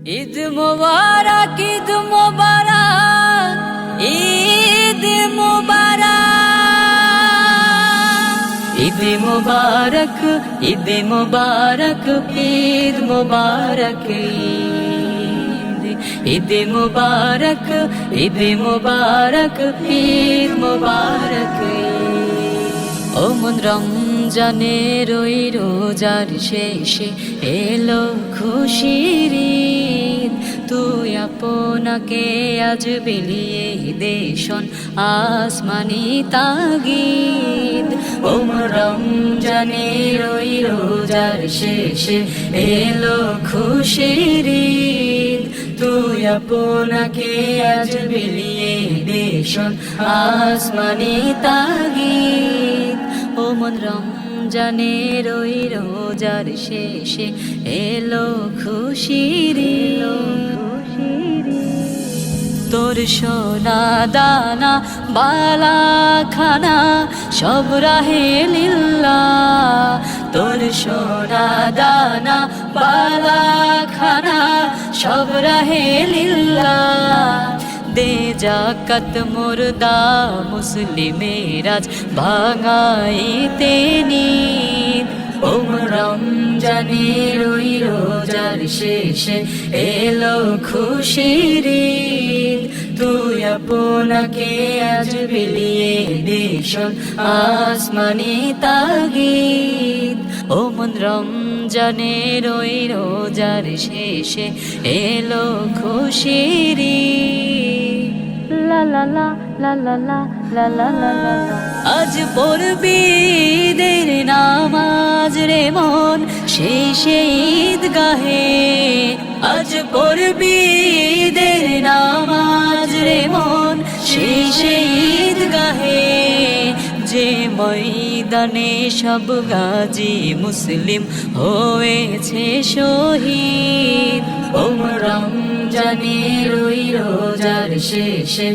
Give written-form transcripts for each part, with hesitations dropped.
ঈদ মুবারক, ঈদ মুবারক, ঈদ মুবারক, ঈদ মুবারক, ঈদ মুবারক, ঈদ মুবারক, ঈদ মুবারক, ঈদ মুবারক, ঈদ মুবারক। ও মন রমজানের ওই রোজার শেষে এলো খুশির ঈদ, তুই আপনাকে আজ বিলিয়ে দেশন আসমানি তাগিদ। ও মন রমজানের ওই রোজার শেষে এলো খুশির ঈদ, তুই আপনাকে আজ বিলিয়ে দেশন আসমানি তাগিদ। ও মন রমজানের ওই রোজার শেষে এলো খুশির ঈদ, তোর সোনা দানা বালা খানা সব রাহে লিল্লাহ, তোর সোনা দানা বালা খানা সব রাহে লিল্লাহ। দে জাকাত মুর্দা মুসলিমেরাজ ভাঙাইতে নিদ। ও রমজানের ওই রোজার শেষে এলো খুশির ঈদ, তুই আপনাকে আজ বিলিয়ে দেশন আসমানি তাগিদ। ও মন রমজানের ওই রোজার শেষে এলো খুশির ঈদ। লা লা লা লা লা লা লা লা লা লা। আজ পড়বি ঈদের নামাজ রে মন শেষে ঈদগাহে, আজ পড়বি ঈদের নামাজ রে মন শেষে ঈদগাহে। যে ময়দানে সব গাজী মুসলিম হয়েছে শহীদ, ও রমজানের ওই রোজার শেষে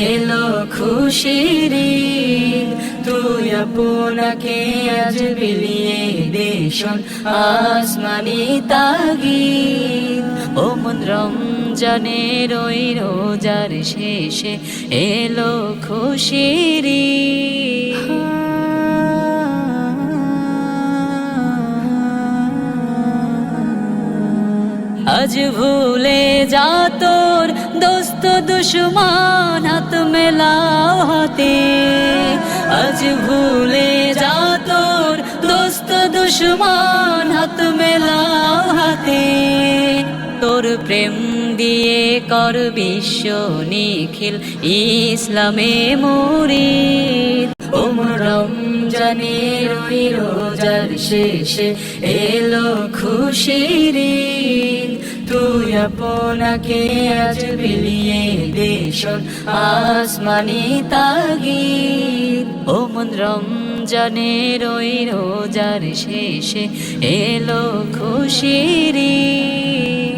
এলো খুশির ঈদ, তুই আপনাকে আজ বিলিয়ে দেশন আসমানি তাগিদ। ও মন রমজানের ওই রোজার শেষে এলো খুশির ঈদ। আজ ভুলে যা তোর দোস্ত দুশ্মন হাত মেলাও হাতে, আজ ভুলে যা তোর দোস্ত দুশ্মন হাত মেলাও হাতে। তোর প্রেম দিয়ে কর বিশ্ব নিখিল ইসলামে মুরিদ। ও রমজানের ওই রোজার শেষে এলো খুশির ঈদ, তুই আপনাকে আজ বিলিয়ে দেশন আসমানি তাগিদ। ও মন রমজানের ওই রোজার শেষে এলো খুশির ঈদ।